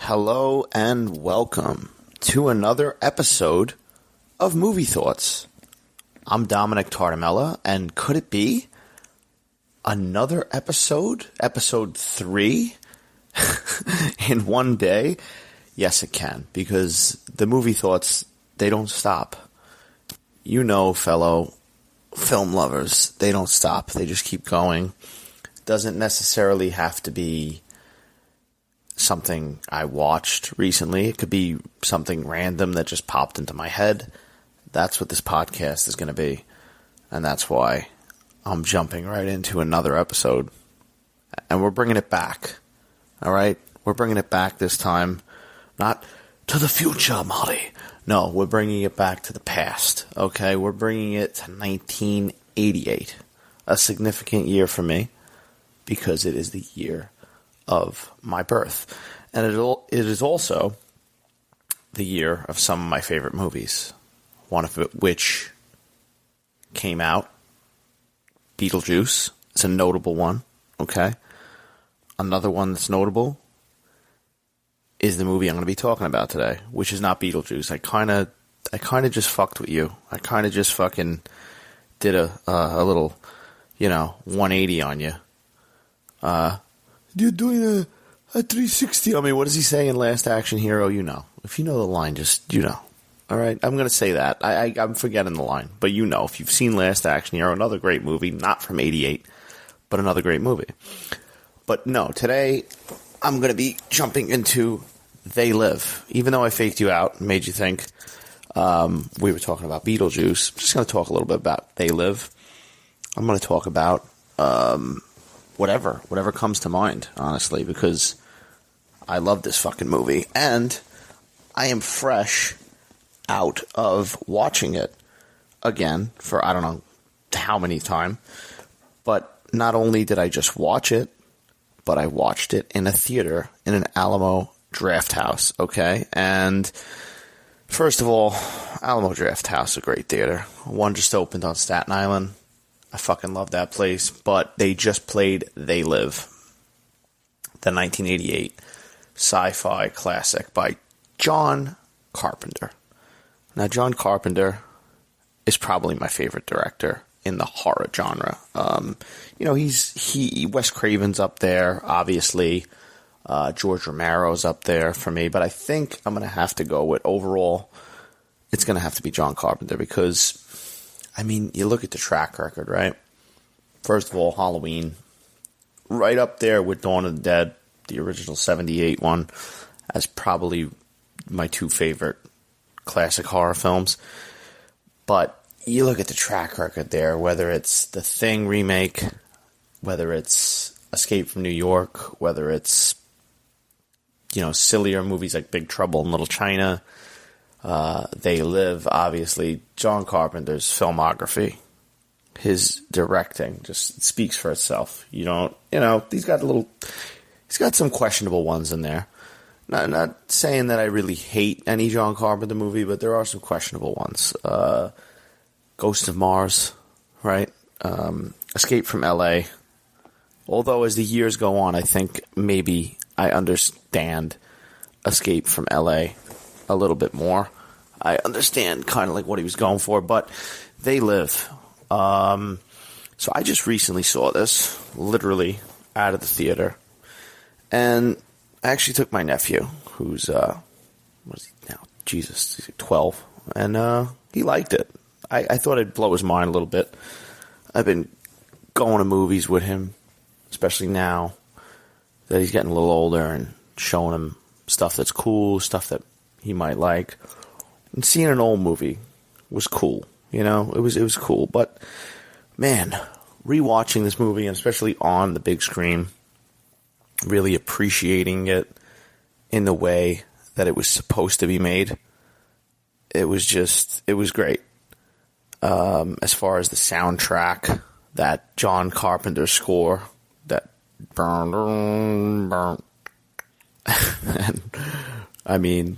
Hello and welcome to another episode of Movie Thoughts. I'm Dominic Tartamella, and could it be another episode? Episode 3 in one day? Yes, it can, because the Movie Thoughts, they don't stop. You know, fellow film lovers, they don't stop. They just keep going. Doesn't necessarily have to be something I watched recently. It could be something random that just popped into my head. That's what this podcast is going to be. And that's why I'm jumping right into another episode. And we're bringing it back. All right? We're bringing it back this time. Not to the future, Marty. No, we're bringing it back to the past. Okay? We're bringing it to 1988. A significant year for me because it is the year of my birth. And it is also the year of some of my favorite movies. One of which came out, Beetlejuice. It's a notable one, okay? Another one that's notable is the movie I'm going to be talking about today, which is not Beetlejuice. I kind of just fucked with you. I kind of just fucking did a little, 180 on you. You're doing a 360 on me. What does he say in Last Action Hero? You know. If you know the line, just, All right? I'm going to say that. I'm forgetting the line. But if you've seen Last Action Hero, another great movie, not from 88, but another great movie. But no, today I'm going to be jumping into They Live. Even though I faked you out and made you think we were talking about Beetlejuice, I'm just going to talk a little bit about They Live. I'm going to talk about whatever comes to mind, honestly, because I love this fucking movie, and I am fresh out of watching it again for I don't know how many time, but not only did I just watch it, but I watched it in a theater in an Alamo Drafthouse, okay? And first of all, Alamo Drafthouse, a great theater. One just opened on Staten Island. I fucking love that place, but they just played They Live, the 1988 sci-fi classic by John Carpenter. Now, John Carpenter is probably my favorite director in the horror genre. Wes Craven's up there, obviously. George Romero's up there for me, but I think I'm going to have to go with overall, it's going to have to be John Carpenter because you look at the track record, right? First of all, Halloween, right up there with Dawn of the Dead, the original 78 one, as probably my two favorite classic horror films. But you look at the track record there, whether it's the Thing remake, whether it's Escape from New York, whether it's, sillier movies like Big Trouble in Little China, They Live, obviously. John Carpenter's filmography, his directing just speaks for itself. He's got some questionable ones in there. Not saying that I really hate any John Carpenter movie, but there are some questionable ones. Ghost of Mars, right? Escape from L.A. Although as the years go on, I think maybe I understand Escape from L.A. a little bit more. I understand kind of like what he was going for, but They Live. So I just recently saw this, literally out of the theater, and I actually took my nephew, who's, what is he now? Jesus, he's 12, and he liked it. I thought I'd blow his mind a little bit. I've been going to movies with him, especially now that he's getting a little older, and showing him stuff that's cool, stuff that he might like. And seeing an old movie was cool, it was cool. But, man, rewatching this movie, and especially on the big screen, really appreciating it in the way that it was supposed to be made, it was great. As far as the soundtrack, that John Carpenter score, that burn. And,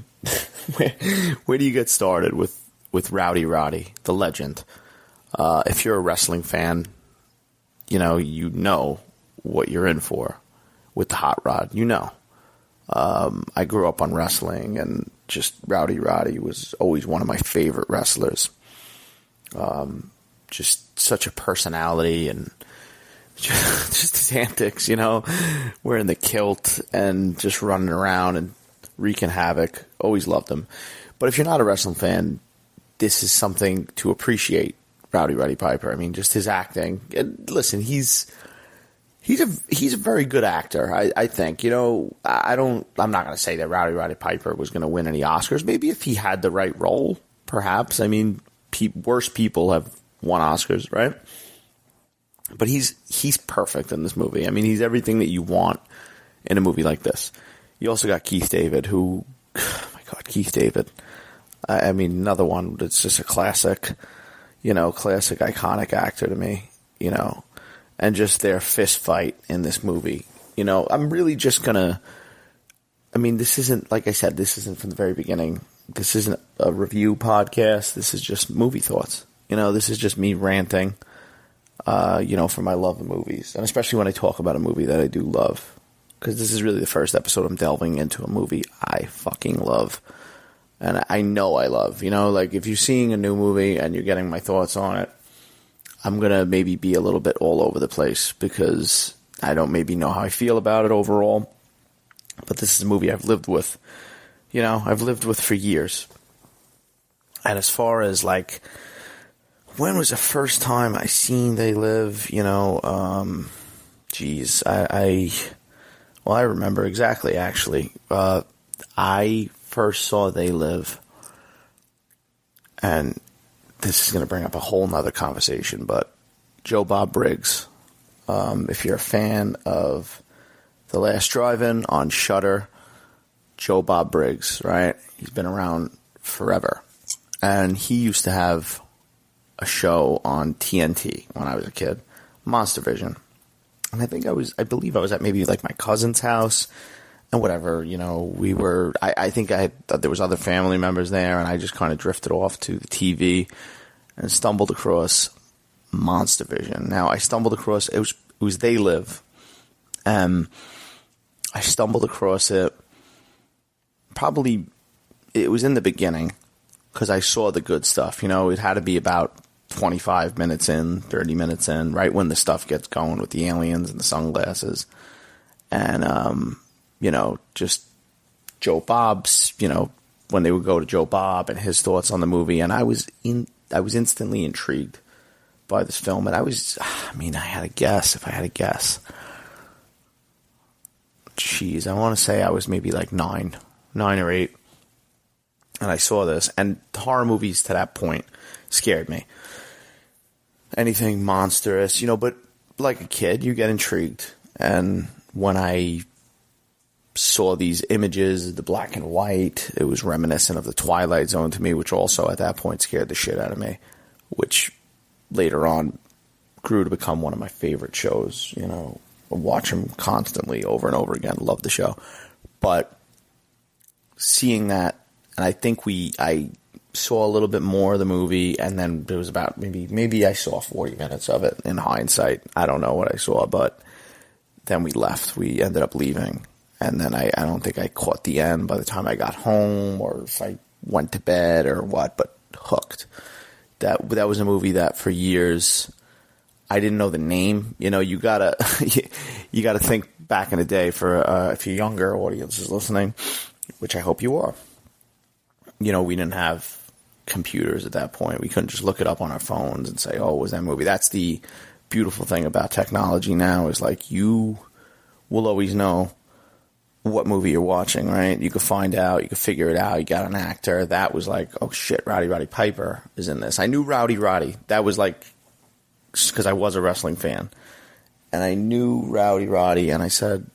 where do you get started with Rowdy Roddy, the legend? If you're a wrestling fan, you know what you're in for with the hot rod. I grew up on wrestling, and just Rowdy Roddy was always one of my favorite wrestlers. Just such a personality, and just his antics, wearing the kilt and just running around and wreaking havoc. Always loved him. But if you're not a wrestling fan, this is something to appreciate. Rowdy Roddy Piper. I mean, just his acting. And listen, he's a very good actor. I think. I'm not going to say that Rowdy Roddy Piper was going to win any Oscars. Maybe if he had the right role, perhaps. I mean, worse people have won Oscars, right? But he's perfect in this movie. I mean, he's everything that you want in a movie like this. You also got Keith David, who, oh my God, Keith David. I mean, another one that's just a classic, classic iconic actor to me, and just their fist fight in this movie. I'm really just gonna, this isn't, like I said, this isn't from the very beginning. This isn't a review podcast. This is just movie thoughts. This is just me ranting, for my love of movies. And especially when I talk about a movie that I do love. Because this is really the first episode I'm delving into a movie I fucking love. And I know I love. Like if you're seeing a new movie and you're getting my thoughts on it, I'm going to maybe be a little bit all over the place because I don't maybe know how I feel about it overall. But this is a movie I've lived with. I've lived with for years. And as far as like, when was the first time I seen They Live? I remember exactly, actually. I first saw They Live, and this is going to bring up a whole nother conversation, but Joe Bob Briggs, if you're a fan of The Last Drive-In on Shudder, Joe Bob Briggs, right? He's been around forever, and he used to have a show on TNT when I was a kid, Monster Vision. And I believe I was at maybe like my cousin's house and whatever, I think there was other family members there, and I just kind of drifted off to the TV and stumbled across Monster Vision. Now I stumbled across, it was They Live. I stumbled across it, probably, it was in the beginning because I saw the good stuff, it had to be about 25 minutes in, 30 minutes in, right when the stuff gets going with the aliens and the sunglasses. And, just Joe Bob's, when they would go to Joe Bob and his thoughts on the movie. And I was instantly intrigued by this film. And I had a guess, if I had a guess. Jeez, I want to say I was maybe like 9 or 8. And I saw this. And horror movies to that point scared me. Anything monstrous, but like a kid, you get intrigued. And when I saw these images, the black and white, it was reminiscent of the Twilight Zone to me, which also at that point scared the shit out of me, which later on grew to become one of my favorite shows. I watch them constantly over and over again. Love the show. But seeing that, and I think I saw a little bit more of the movie, and then there was about maybe I saw 40 minutes of it in hindsight. I don't know what I saw, but then we left. We ended up leaving, and then I don't think I caught the end by the time I got home, or if I went to bed or what, but hooked. That was a movie that for years I didn't know the name. You gotta you gotta think back in the day for if your younger audience is listening, which I hope you are. We didn't have computers at that point. We couldn't just look it up on our phones and say, oh, was that movie? That's the beautiful thing about technology now, is like you will always know what movie you're watching, right? You could find out, you could figure it out. You got an actor that was like, oh shit, Rowdy Roddy Piper is in this. I knew Rowdy Roddy. That was like, because I was a wrestling fan. And I knew Rowdy Roddy, and I said,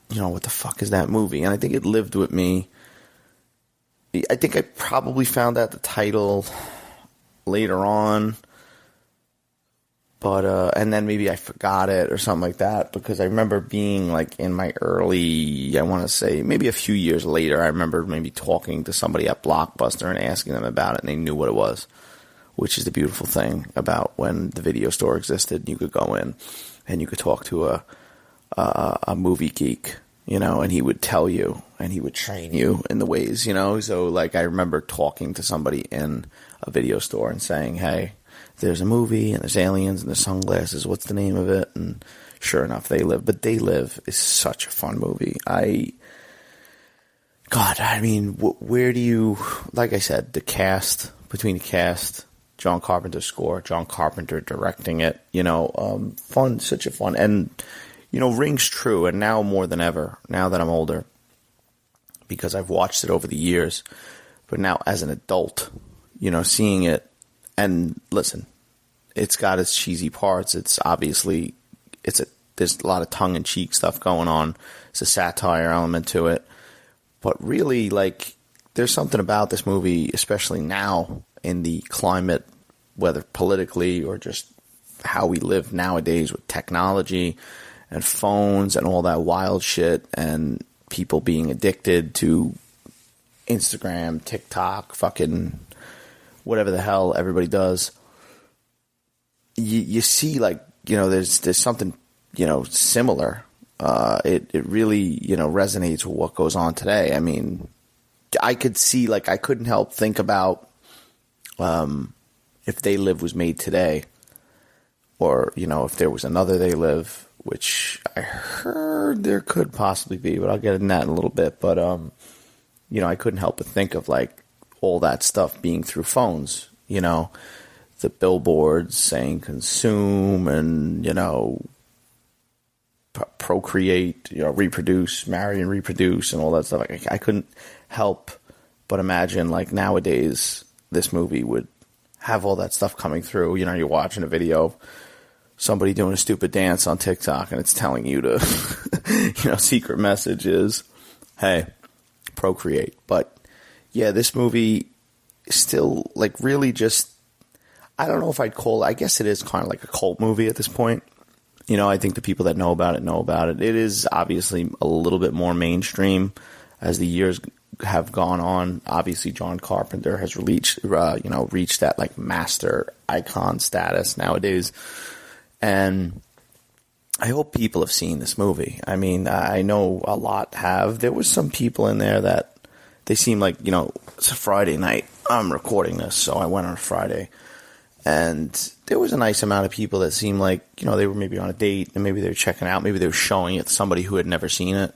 what the fuck is that movie? And I think it lived with me. I think I probably found out the title later on, but and then maybe I forgot it or something like that, because I remember being like in my early, I want to say maybe a few years later, I remember maybe talking to somebody at Blockbuster and asking them about it, and they knew what it was, which is the beautiful thing about when the video store existed. You could go in and you could talk to a movie geek and he would tell you, and he would train you in the ways, So, like, I remember talking to somebody in a video store and saying, hey, there's a movie, and there's aliens, and there's sunglasses, what's the name of it? And sure enough, They Live. But They Live is such a fun movie. Where do you, like I said, between the cast, John Carpenter's score, John Carpenter directing it, fun, such a fun, and, rings true, and now more than ever, now that I'm older, because I've watched it over the years, but now as an adult, seeing it, and listen, it's got its cheesy parts, it's obviously, there's a lot of tongue-in-cheek stuff going on, it's a satire element to it, but really, like, there's something about this movie, especially now, in the climate, whether politically or just how we live nowadays with technology and phones and all that wild shit and people being addicted to Instagram, TikTok, fucking whatever the hell everybody does. You see, like, there's something, similar. It really, resonates with what goes on today. I mean, I could see, like, I couldn't help think about if They Live was made today, or, if there was another They Live, which I heard there could possibly be, but I'll get into that in a little bit. But, I couldn't help but think of, like, all that stuff being through phones, the billboards saying consume and, procreate, reproduce, marry and reproduce and all that stuff. Like, I couldn't help but imagine, like, nowadays this movie would have all that stuff coming through. You're watching a video of somebody doing a stupid dance on TikTok and it's telling you to, secret messages, hey, procreate. But yeah, this movie is still, like, really just, I don't know if I'd call it, I guess it is kind of like a cult movie at this point. I think the people that know about it know about it. It is obviously a little bit more mainstream as the years have gone on. Obviously, John Carpenter has reached that, like, master icon status nowadays. And I hope people have seen this movie. I mean, I know a lot have. There was some people in there that they seem like, it's a Friday night. I'm recording this, so I went on a Friday. And there was a nice amount of people that seemed like, they were maybe on a date and maybe they were checking out. Maybe they were showing it to somebody who had never seen it.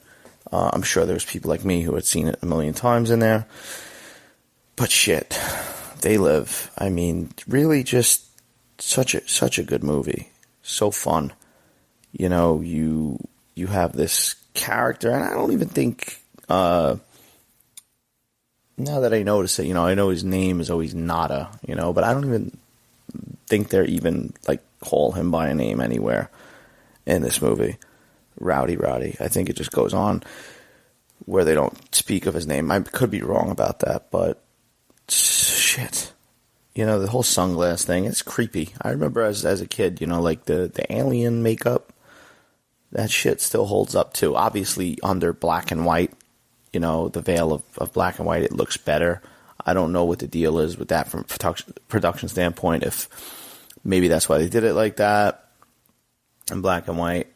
I'm sure there was people like me who had seen it a million times in there. But shit, They Live. I mean, really just such a good movie. So fun. You have this character, and I don't even think, now that I notice it, I know his name is always Nada, but I don't even think they're even, like, call him by a name anywhere in this movie. Rowdy. I think it just goes on where they don't speak of his name. I could be wrong about that, but shit. The whole sunglass thing, it's creepy. I remember as a kid, like the alien makeup, that shit still holds up too. Obviously under black and white, the veil of black and white, it looks better. I don't know what the deal is with that from a production standpoint, if maybe that's why they did it like that in black and white.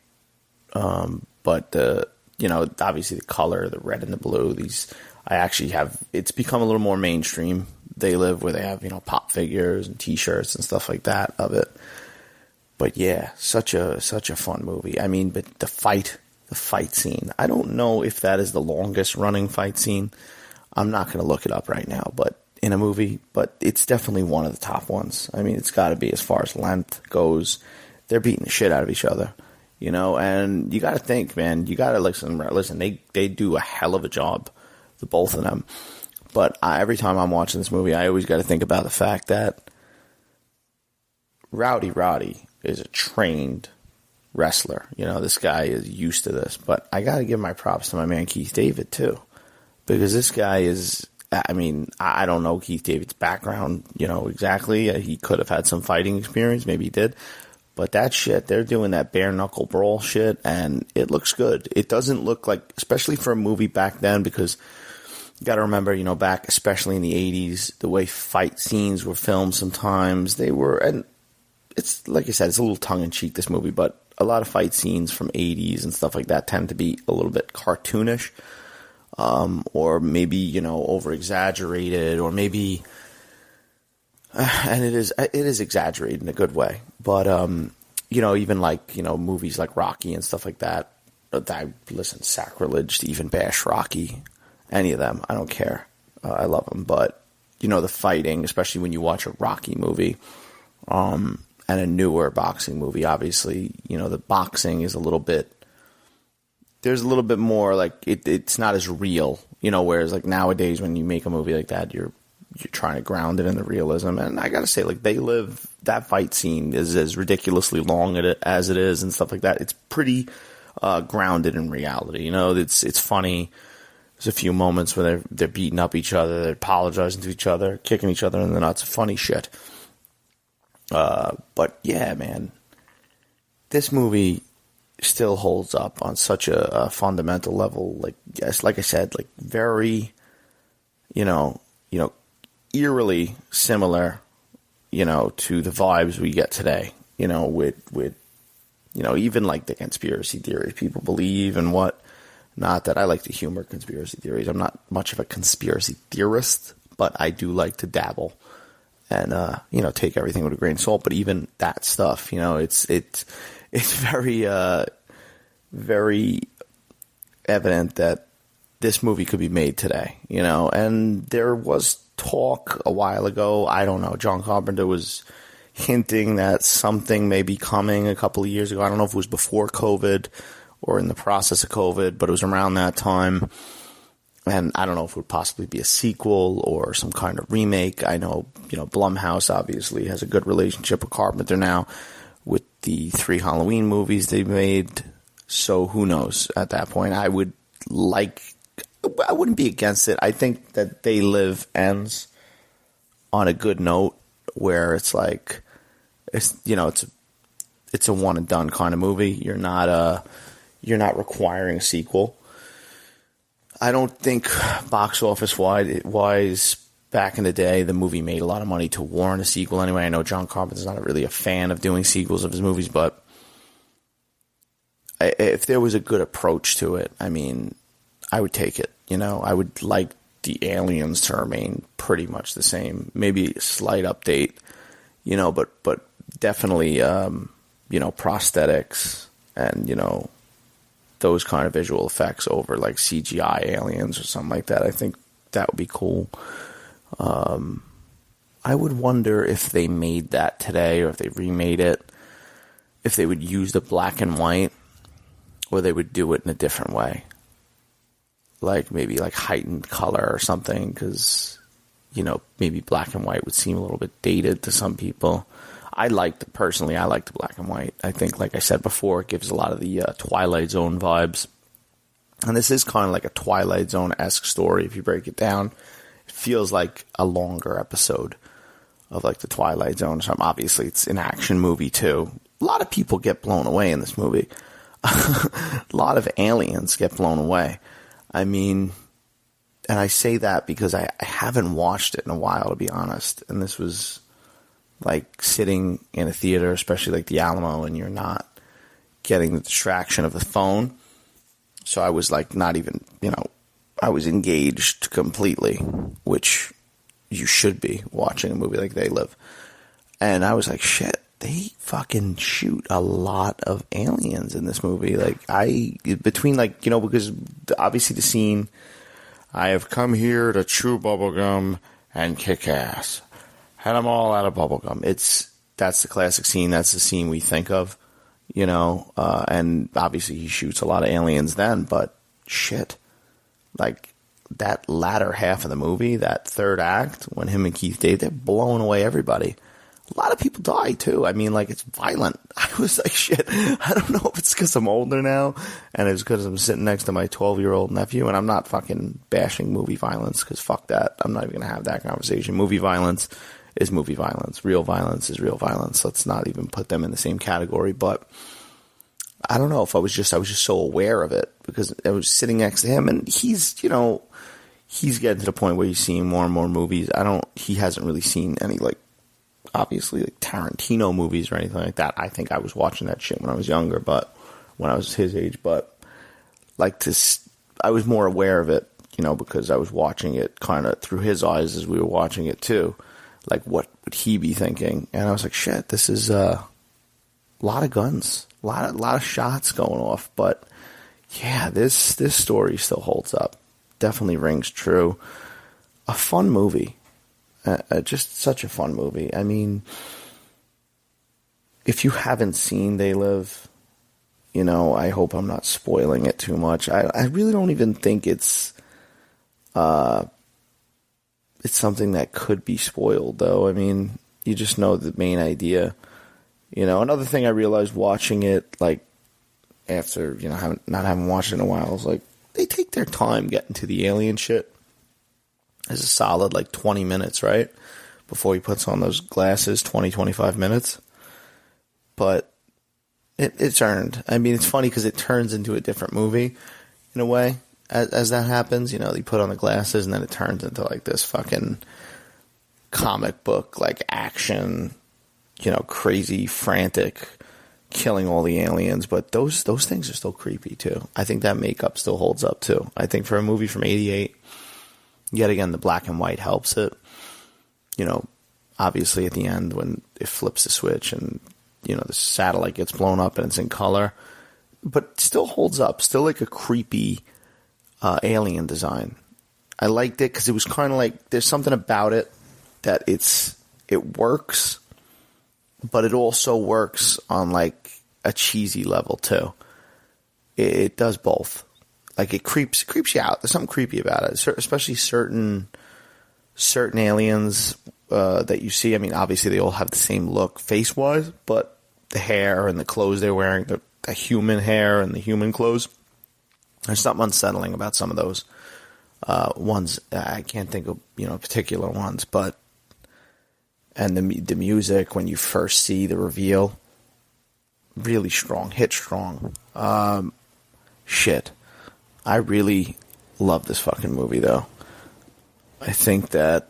But obviously the color, the red and the blue, it's become a little more mainstream. They Live, where they have, pop figures and t-shirts and stuff like that of it. But yeah, such a fun movie. I mean, but the fight scene, I don't know if that is the longest running fight scene. I'm not going to look it up right now, but in a movie, but it's definitely one of the top ones. I mean, it's got to be as far as length goes. They're beating the shit out of each other, and you got to think, man, you got to listen, they do a hell of a job, the both of them. But every time I'm watching this movie, I always got to think about the fact that Roddy is a trained wrestler. This guy is used to this. But I got to give my props to my man Keith David, too. Because this guy is, I mean, I don't know Keith David's background, exactly. He could have had some fighting experience. Maybe he did. But that shit, they're doing that bare knuckle brawl shit, and it looks good. It doesn't look like, especially for a movie back then, because you got to remember, back, especially in the 80s, the way fight scenes were filmed sometimes, they were, and it's like I said, it's a little tongue-in-cheek, this movie, but a lot of fight scenes from 80s and stuff like that tend to be a little bit cartoonish, or maybe, over-exaggerated, or maybe, and it is exaggerated in a good way, but, even like, movies like Rocky and stuff like that, sacrilege to even bash Rocky, any of them, I don't care, I love them, but, the fighting, especially when you watch a Rocky movie, and a newer boxing movie, obviously, the boxing is there's a little bit more, like, it's not as real, whereas, like, nowadays when you make a movie like that, you're trying to ground it in the realism, and I gotta say, like, that fight scene is as ridiculously long as it is and stuff like that. It's pretty grounded in reality, it's funny. There's a few moments where they're beating up each other, they're apologizing to each other, kicking each other in the nuts, funny shit. But yeah, man, this movie still holds up on such a fundamental level. Like, yes, like I said, like very, eerily similar, to the vibes we get today, with even like the conspiracy theories people believe and what. Not that I like to humor conspiracy theories. I'm not much of a conspiracy theorist, but I do like to dabble and, take everything with a grain of salt. But even that stuff, it's very, very evident that this movie could be made today, and there was talk a while ago. I don't know. John Carpenter was hinting that something may be coming a couple of years ago. I don't know if it was before COVID or in the process of COVID, but it was around that time. And I don't know if it would possibly be a sequel or some kind of remake. I know, Blumhouse obviously has a good relationship with Carpenter now with the 3 Halloween movies they've made. So who knows at that point? I wouldn't be against it. I think that They Live ends on a good note where it's like, it's a one and done kind of movie. You're not requiring a sequel. I don't think box office wise back in the day the movie made a lot of money to warrant a sequel anyway. I know John Carpenter's not really a fan of doing sequels of his movies, but if there was a good approach to it, I mean, I would take it. I would like the aliens to remain pretty much the same. Maybe a slight update, but definitely, prosthetics and, those kind of visual effects over like CGI aliens or something like that. I think that would be cool. I would wonder if they made that today or if they remade it, if they would use the black and white or they would do it in a different way. Like maybe like heightened color or something, because, maybe black and white would seem a little bit dated to some people. Personally, I like the black and white. I think, like I said before, it gives a lot of the Twilight Zone vibes. And this is kind of like a Twilight Zone-esque story if you break it down. It feels like a longer episode of like the Twilight Zone. So obviously, it's an action movie too. A lot of people get blown away in this movie. A lot of aliens get blown away. I mean, and I say that because I haven't watched it in a while, to be honest. And this was like sitting in a theater, especially like the Alamo, and you're not getting the distraction of the phone. So I was like not even, I was engaged completely, which you should be watching a movie like They Live. And I was like, shit, they fucking shoot a lot of aliens in this movie. Like because obviously the scene, I have come here to chew bubblegum and kick ass. And I'm all out of bubblegum. That's the classic scene. That's the scene we think of, and obviously he shoots a lot of aliens then, but shit, like that latter half of the movie, that third act, when him and Keith David, they're blowing away everybody. A lot of people die too. I mean, like, it's violent. I was like, shit, I don't know if it's because I'm older now and it's because I'm sitting next to my 12-year-old nephew, and I'm not fucking bashing movie violence, because fuck that. I'm not even going to have that conversation. Movie violence is movie violence. Real violence is real violence. Let's not even put them in the same category. But I don't know if I was just so aware of it because I was sitting next to him, and he's getting to the point where he's seeing more and more movies. He hasn't really seen any like obviously like Tarantino movies or anything like that. I think I was watching that shit when I was younger, but when I was his age, but like I was more aware of it, because I was watching it kind of through his eyes as we were watching it too. Like, what would he be thinking? And I was like, shit, this is a lot of guns, a lot of shots going off. But yeah, this story still holds up. Definitely rings true. A fun movie. Just such a fun movie. I mean, if you haven't seen They Live, I hope I'm not spoiling it too much. I really don't even think it's something that could be spoiled, though. I mean, you just know the main idea. Another thing I realized watching it, like, after, not having watched it in a while, is like, they take their time getting to the alien shit. It's a solid, 20 minutes, right? Before he puts on those glasses, 20, 25 minutes. But it's earned. I mean, it's funny because it turns into a different movie, in a way, as that happens. You put on the glasses, and then it turns into, this fucking comic book, action, crazy, frantic, killing all the aliens. But those things are still creepy, too. I think that makeup still holds up, too. I think for a movie from 88, yet again, the black and white helps it. Obviously at the end when it flips the switch and, the satellite gets blown up and it's in color. But still holds up. Still like a creepy alien design. I liked it because it was kind of like, there's something about it that it works, but it also works on a cheesy level too. It does both. It creeps you out. There's something creepy about it, especially certain aliens that you see. I mean, obviously they all have the same look face-wise, but the hair and the clothes they're wearing, the human hair and the human clothes, there's something unsettling about some of those ones. I can't think of particular ones, but and the music when you first see the reveal, really strong, hit strong. Shit. I really love this fucking movie, though. I think that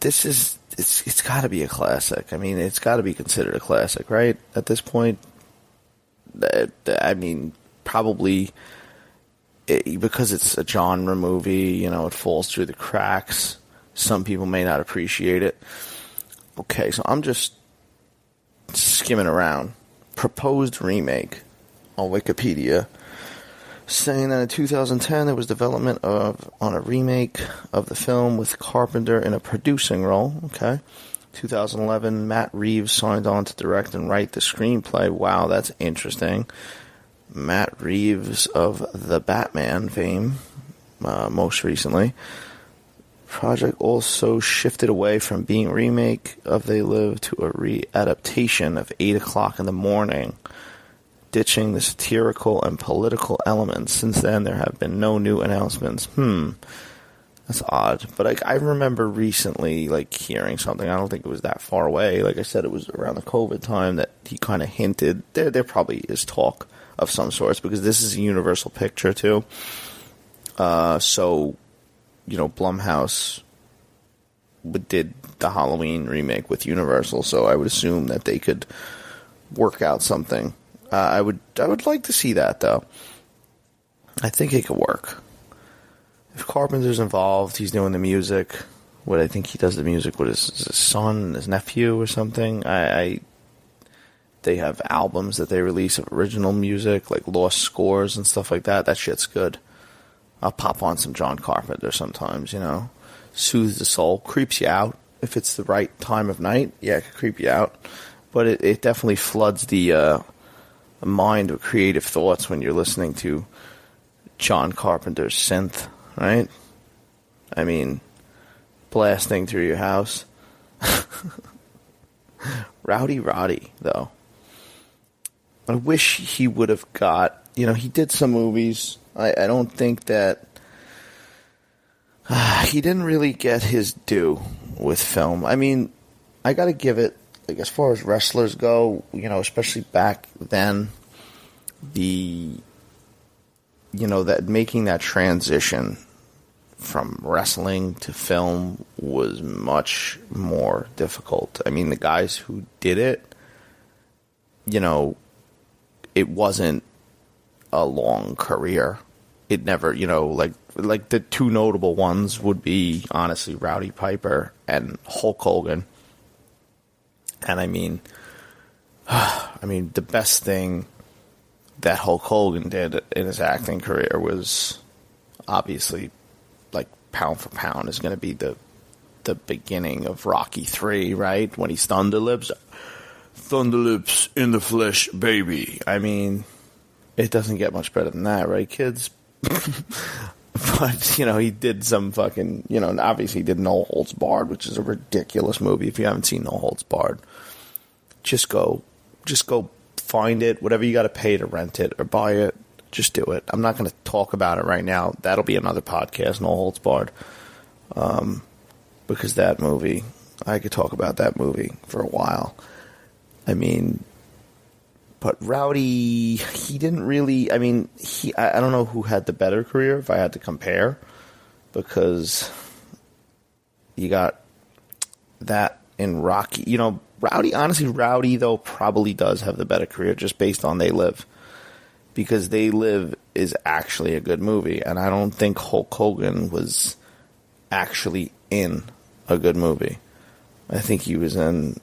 it's got to be a classic. I mean, it's got to be considered a classic, right? At this point, I mean, probably because it's a genre movie, it falls through the cracks. Some people may not appreciate it. Okay, so I'm just skimming around. Proposed remake on Wikipedia, saying that in 2010 there was development on a remake of the film with Carpenter in a producing role. Okay. 2011, Matt Reeves signed on to direct and write the screenplay. Wow, that's interesting. Matt Reeves of the Batman fame, most recently. Project also shifted away from being a remake of They Live to a re-adaptation of 8 O'Clock in the Morning, ditching the satirical and political elements. Since then, there have been no new announcements. That's odd. But I remember recently, hearing something. I don't think it was that far away. Like I said, it was around the COVID time that he kind of hinted. There probably is talk of some sorts, because this is a Universal picture, too. So, Blumhouse did the Halloween remake with Universal, so I would assume that they could work out something. I would like to see that, though. I think it could work. If Carpenter's involved, he's doing the music. I think he does the music with his son and his nephew or something. They have albums that they release of original music, like lost scores and stuff like that. That shit's good. I'll pop on some John Carpenter sometimes, Soothes the soul, creeps you out. If it's the right time of night, yeah, it could creep you out. But it definitely floods the mind with creative thoughts when you're listening to John Carpenter's synth, right? I mean, blasting through your house. Rowdy Roddy, though. I wish he would have got, he did some movies. I don't think that he didn't really get his due with film. I mean, I got to give it, as far as wrestlers go, especially back then, that making that transition from wrestling to film was much more difficult. I mean, the guys who did it, you know, it wasn't a long career. It never, you know, like the two notable ones would be, honestly, Rowdy Piper and Hulk Hogan. And I mean, the best thing that Hulk Hogan did in his acting career was obviously, like, pound for pound is going to be the beginning of Rocky 3, right? When he's Thunderlips in the flesh, baby. I mean, it doesn't get much better than that, right, kids? But, you know, he did some fucking, you know, obviously he did No Holds Barred, which is a ridiculous movie. If you haven't seen No Holds Barred, just go find it. Whatever you got to pay to rent it or buy it, just do it. I'm not going to talk about it right now. That'll be another podcast, No Holds Barred. Because that movie, I could talk about that movie for a while. I mean, but Rowdy, he didn't really, I mean, I don't know who had the better career if I had to compare, because you got that in Rocky. You know, Rowdy, though, probably does have the better career just based on They Live. Because They Live is actually a good movie, and I don't think Hulk Hogan was actually in a good movie. I think he was in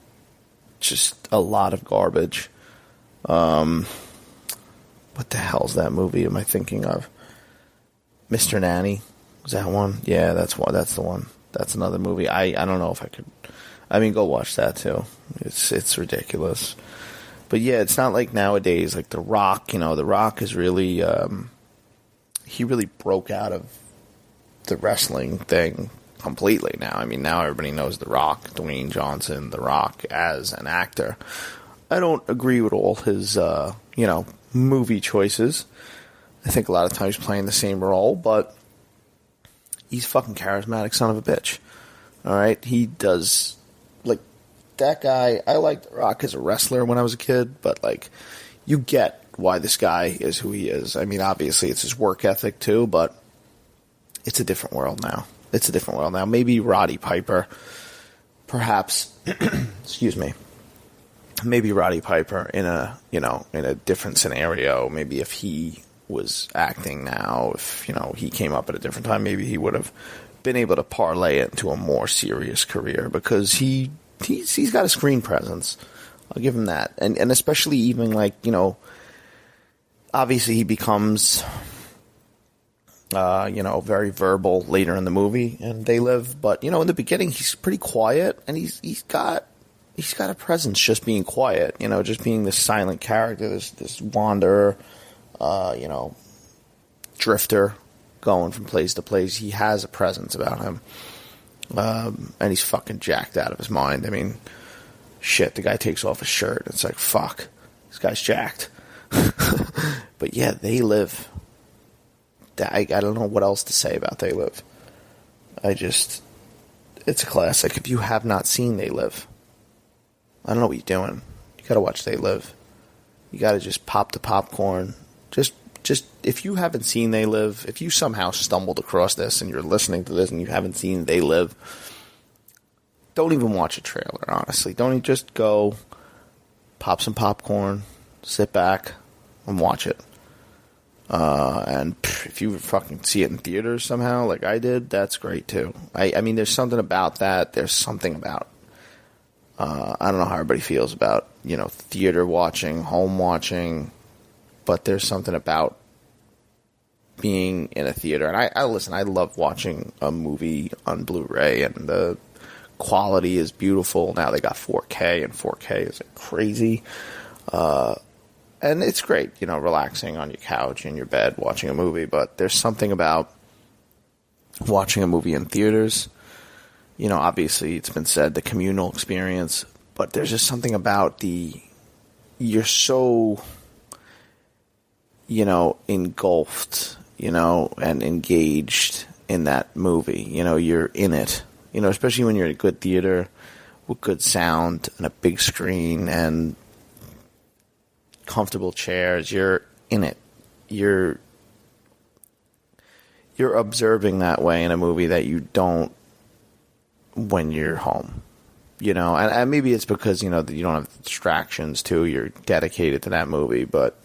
just a lot of garbage. What the hell's that movie am I thinking of? Mr. Nanny? Was that one? Yeah, that's the one. That's another movie. I don't know if I could. I mean, go watch that too. It's ridiculous. But yeah, it's not like nowadays, like The Rock. You know, The Rock is really he really broke out of the wrestling thing completely now. I mean, now everybody knows The Rock, Dwayne Johnson, The Rock as an actor. I don't agree with all his, you know, movie choices. I think a lot of times playing the same role, but he's a fucking charismatic son of a bitch. All right? He does, like, that guy, I liked The Rock as a wrestler when I was a kid, but, like, you get why this guy is who he is. I mean, obviously it's his work ethic too, but it's a different world now. It's a different world now. Maybe Roddy Piper, perhaps, excuse me, maybe Roddy Piper in a different scenario. Maybe if he was acting now, if, you know, he came up at a different time, maybe he would have been able to parlay it into a more serious career, because he's got a screen presence. I'll give him that. And especially even, like, you know, obviously he becomes, you know, very verbal later in the movie and They Live, but, you know, in the beginning he's pretty quiet, and he's got a presence just being quiet, you know, just being this silent character, this wanderer, you know, drifter going from place to place. He has a presence about him. And he's fucking jacked out of his mind. I mean, shit, the guy takes off his shirt. It's like, fuck, this guy's jacked. But yeah, They Live. I don't know what else to say about They Live. It's a classic. If you have not seen They Live, I don't know what you're doing. You gotta watch They Live. You gotta just pop the popcorn. Just if you haven't seen They Live, if you somehow stumbled across this and you're listening to this and you haven't seen They Live, don't even watch a trailer, honestly. Don't even, just go, pop some popcorn, sit back, and watch it. And if you fucking see it in theaters somehow, like I did, that's great too. I mean, there's something about that. There's something about, I don't know how everybody feels about, you know, theater watching, home watching, but there's something about being in a theater. And I listen, I love watching a movie on Blu-ray, and the quality is beautiful. Now they got 4K, and 4K is like crazy. And it's great, you know, relaxing on your couch, in your bed, watching a movie. But there's something about watching a movie in theaters. You know, obviously it's been said, the communal experience. But there's just something about you're so, you know, engulfed, you know, and engaged in that movie. You know, you're in it. You know, especially when you're in a good theater with good sound and a big screen and comfortable chairs. You're in it. You're you're observing that way in a movie that you don't when you're home. You know, and maybe it's because, you know, you don't have distractions, too. You're dedicated to that movie, but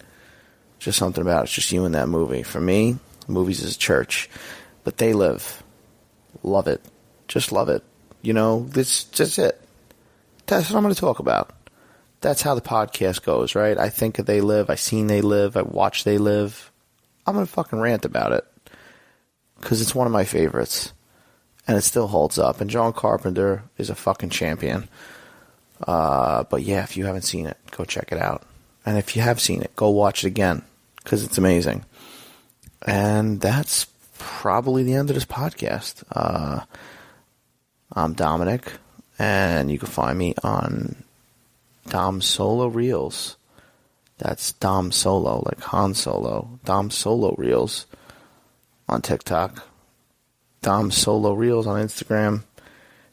just something about it. It's just you in that movie. For me, movies is church. But they live. Love it. Just love it. You know, this just it. That's what I'm going to talk about. That's how the podcast goes, right? I think of They Live. I seen They Live. I watch They Live. I'm going to fucking rant about it. Because it's one of my favorites. And it still holds up. And John Carpenter is a fucking champion. But yeah, if you haven't seen it, go check it out. And if you have seen it, go watch it again. Because it's amazing. And that's probably the end of this podcast. I'm Dominic. And you can find me on Dom Solo Reels. That's Dom Solo, like Han Solo. Dom Solo Reels on TikTok. Dom Solo Reels on Instagram.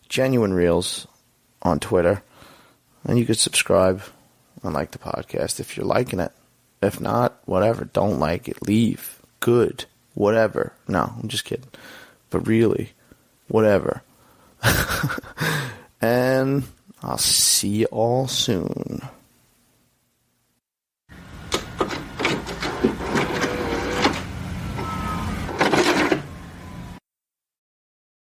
Genuine Reels on Twitter. And you could subscribe and like the podcast if you're liking it. If not, whatever. Don't like it. Leave. Good. Whatever. No, I'm just kidding. But really, whatever. And I'll see you all soon.